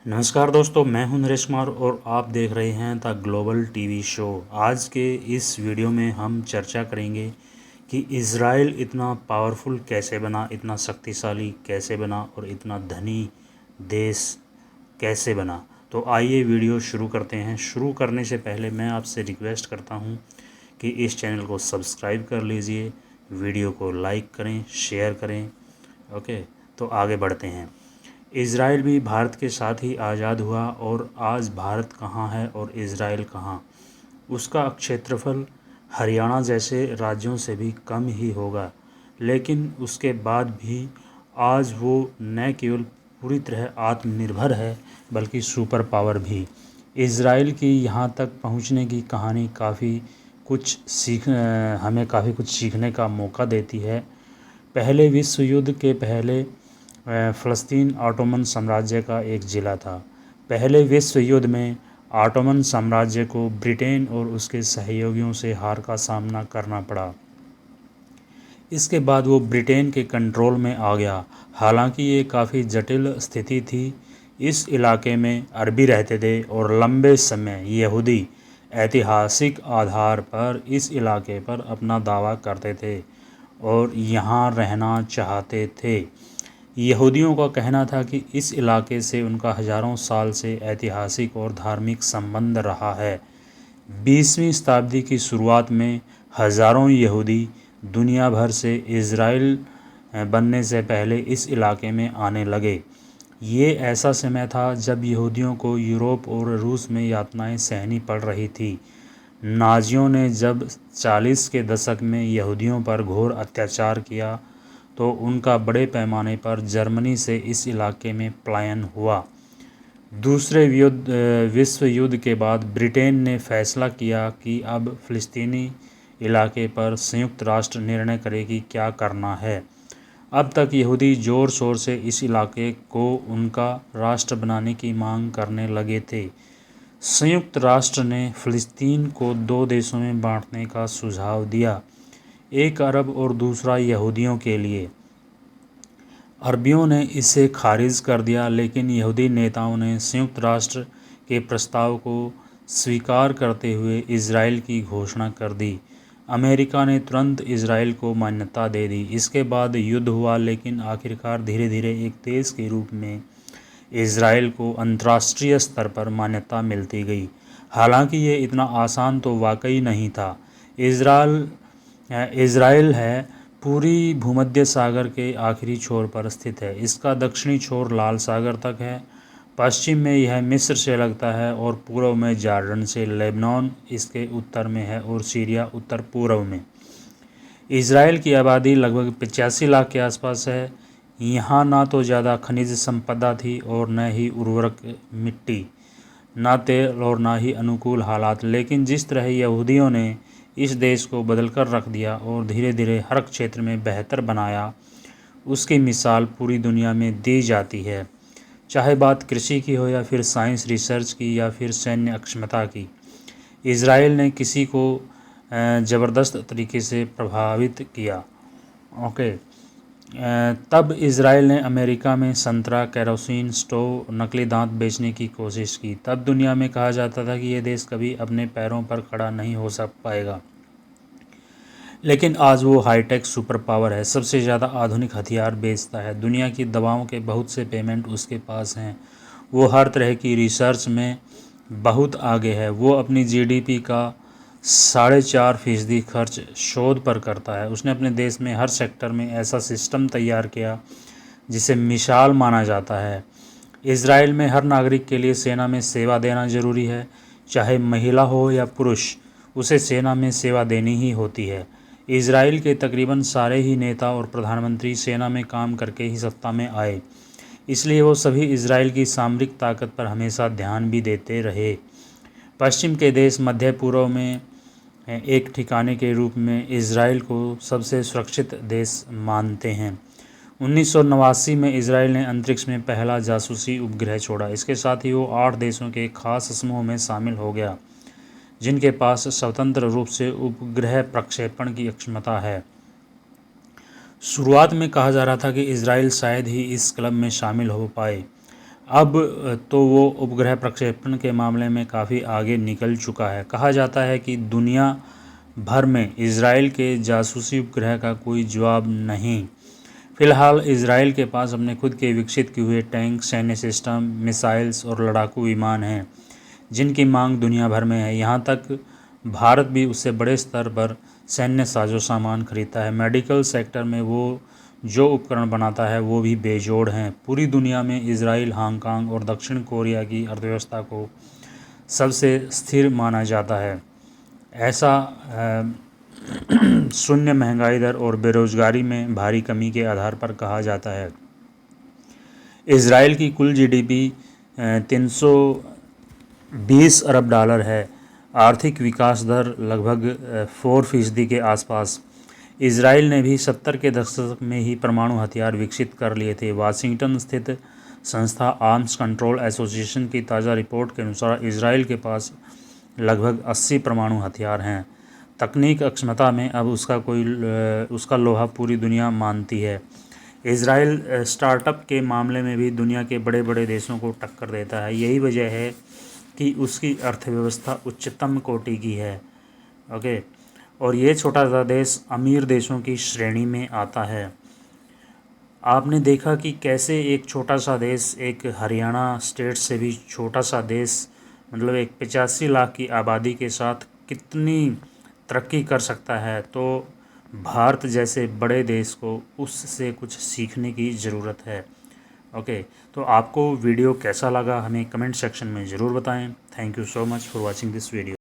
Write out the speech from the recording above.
नमस्कार दोस्तों, मैं हूं नरेश कुमार और आप देख रहे हैं द ग्लोबल टीवी शो। आज के इस वीडियो में हम चर्चा करेंगे कि इज़राइल इतना पावरफुल कैसे बना, इतना शक्तिशाली कैसे बना और इतना धनी देश कैसे बना। तो आइए वीडियो शुरू करते हैं। शुरू करने से पहले मैं आपसे रिक्वेस्ट करता हूं कि इस चैनल को सब्सक्राइब कर लीजिए, वीडियो को लाइक करें, शेयर करें। ओके, तो आगे बढ़ते हैं। इज़राइल भी भारत के साथ ही आज़ाद हुआ और आज भारत कहाँ है और इज़राइल कहाँ। उसका क्षेत्रफल हरियाणा जैसे राज्यों से भी कम ही होगा, लेकिन उसके बाद भी आज वो न केवल पूरी तरह आत्मनिर्भर है बल्कि सुपर पावर भी। इज़राइल की यहाँ तक पहुँचने की कहानी हमें काफ़ी कुछ सीखने का मौका देती है। पहले विश्व युद्ध के पहले फ़लस्तीन ऑटोमन साम्राज्य का एक ज़िला था। पहले विश्व युद्ध में ऑटोमन साम्राज्य को ब्रिटेन और उसके सहयोगियों से हार का सामना करना पड़ा। इसके बाद वो ब्रिटेन के कंट्रोल में आ गया। हालांकि ये काफ़ी जटिल स्थिति थी। इस इलाके में अरबी रहते थे और लंबे समय यहूदी ऐतिहासिक आधार पर इस इलाके पर अपना दावा करते थे और यहाँ रहना चाहते थे। यहूदियों का कहना था कि इस इलाके से उनका हज़ारों साल से ऐतिहासिक और धार्मिक संबंध रहा है। 20वीं शताब्दी की शुरुआत में हज़ारों यहूदी दुनिया भर से इज़राइल बनने से पहले इस इलाके में आने लगे। ये ऐसा समय था जब यहूदियों को यूरोप और रूस में यातनाएं सहनी पड़ रही थी। नाज़ियों ने जब 40 के दशक में यहूदियों पर घोर अत्याचार किया तो उनका बड़े पैमाने पर जर्मनी से इस इलाके में पलायन हुआ। दूसरे विश्व युद्ध के बाद ब्रिटेन ने फैसला किया कि अब फ़िलिस्तीनी इलाके पर संयुक्त राष्ट्र निर्णय करे कि क्या करना है। अब तक यहूदी ज़ोर शोर से इस इलाके को उनका राष्ट्र बनाने की मांग करने लगे थे। संयुक्त राष्ट्र ने फ़िलिस्तीन को 2 देशों में बांटने का सुझाव दिया, एक अरब और दूसरा यहूदियों के लिए। अरबियों ने इसे खारिज कर दिया, लेकिन यहूदी नेताओं ने संयुक्त राष्ट्र के प्रस्ताव को स्वीकार करते हुए इज़राइल की घोषणा कर दी। अमेरिका ने तुरंत इज़राइल को मान्यता दे दी। इसके बाद युद्ध हुआ, लेकिन आखिरकार धीरे धीरे एक देश के रूप में इज़राइल को अंतर्राष्ट्रीय स्तर पर मान्यता मिलती गई। हालांकि ये इतना आसान तो वाकई नहीं था। इज़राइल है पूरी भूमध्य सागर के आखिरी छोर पर स्थित है। इसका दक्षिणी छोर लाल सागर तक है, पश्चिम में यह मिस्र से लगता है और पूर्व में जॉर्डन से। लेबनान इसके उत्तर में है और सीरिया उत्तर पूर्व में। इज़राइल की आबादी लगभग 85 लाख के आसपास है। यहाँ ना तो ज़्यादा खनिज संपदा थी और न ही उर्वरक मिट्टी, ना तेल और ना ही अनुकूल हालात। लेकिन जिस तरह यहूदियों ने इस देश को बदलकर रख दिया और धीरे धीरे हर क्षेत्र में बेहतर बनाया, उसकी मिसाल पूरी दुनिया में दी जाती है। चाहे बात कृषि की हो या फिर साइंस रिसर्च की या फिर सैन्य अक्षमता की, इज़राइल ने किसी को ज़बरदस्त तरीके से प्रभावित किया। ओके, तब इज़राइल ने अमेरिका में संतरा, केरोसिन, स्टोव, नकली दांत बेचने की कोशिश की। तब दुनिया में कहा जाता था कि ये देश कभी अपने पैरों पर खड़ा नहीं हो पाएगा। लेकिन आज वो हाईटेक सुपर पावर है, सबसे ज़्यादा आधुनिक हथियार बेचता है, दुनिया की दवाओं के बहुत से पेमेंट उसके पास हैं, वो हर तरह की रिसर्च में बहुत आगे है। वो अपनी जीडीपी का 4.5% खर्च शोध पर करता है। उसने अपने देश में हर सेक्टर में ऐसा सिस्टम तैयार किया जिसे मिसाल माना जाता है। इज़राइल में हर नागरिक के लिए सेना में सेवा देना ज़रूरी है, चाहे महिला हो या पुरुष, उसे सेना में सेवा देनी ही होती है। इज़राइल के तकरीबन सारे ही नेता और प्रधानमंत्री सेना में काम करके ही सत्ता में आए, इसलिए वो सभी इज़राइल की सामरिक ताकत पर हमेशा ध्यान भी देते रहे। पश्चिम के देश मध्य पूर्व में एक ठिकाने के रूप में इज़राइल को सबसे सुरक्षित देश मानते हैं। 1989 में इज़राइल ने अंतरिक्ष में पहला जासूसी उपग्रह छोड़ा। इसके साथ ही वो 8 देशों के खास समूह में शामिल हो गया जिनके पास स्वतंत्र रूप से उपग्रह प्रक्षेपण की क्षमता है। शुरुआत में कहा जा रहा था कि इज़राइल शायद ही इस क्लब में शामिल हो पाए, अब तो वो उपग्रह प्रक्षेपण के मामले में काफ़ी आगे निकल चुका है। कहा जाता है कि दुनिया भर में इजराइल के जासूसी उपग्रह का कोई जवाब नहीं। फिलहाल इजराइल के पास अपने खुद के विकसित किए हुए टैंक, सैन्य सिस्टम, मिसाइल्स और लड़ाकू विमान हैं जिनकी मांग दुनिया भर में है। यहाँ तक भारत भी उससे बड़े स्तर पर सैन्य साजो सामान खरीदता है। मेडिकल सेक्टर में वो जो उपकरण बनाता है वो भी बेजोड़ हैं। पूरी दुनिया में इजराइल, हांगकांग और दक्षिण कोरिया की अर्थव्यवस्था को सबसे स्थिर माना जाता है। ऐसा शून्य महंगाई दर और बेरोजगारी में भारी कमी के आधार पर कहा जाता है। इजराइल की कुल जीडीपी 320 अरब डॉलर है। आर्थिक विकास दर लगभग 4% के आसपास। इजराइल ने भी 70 के दशक में ही परमाणु हथियार विकसित कर लिए थे। वाशिंगटन स्थित संस्था आर्म्स कंट्रोल एसोसिएशन की ताज़ा रिपोर्ट के अनुसार इजराइल के पास लगभग 80 परमाणु हथियार हैं। तकनीक अक्षमता में अब उसका लोहा पूरी दुनिया मानती है। इजराइल स्टार्टअप के मामले में भी दुनिया के बड़े बड़े देशों को टक्कर देता है। यही वजह है कि उसकी अर्थव्यवस्था उच्चतम कोटि की है। ओके, और ये छोटा सा देश अमीर देशों की श्रेणी में आता है। आपने देखा कि कैसे एक छोटा सा देश, एक हरियाणा स्टेट से भी छोटा सा देश, मतलब एक 85 लाख की आबादी के साथ कितनी तरक्की कर सकता है। तो भारत जैसे बड़े देश को उससे कुछ सीखने की ज़रूरत है। ओके, तो आपको वीडियो कैसा लगा हमें कमेंट सेक्शन में ज़रूर बताएं। Thank you so much for watching this video.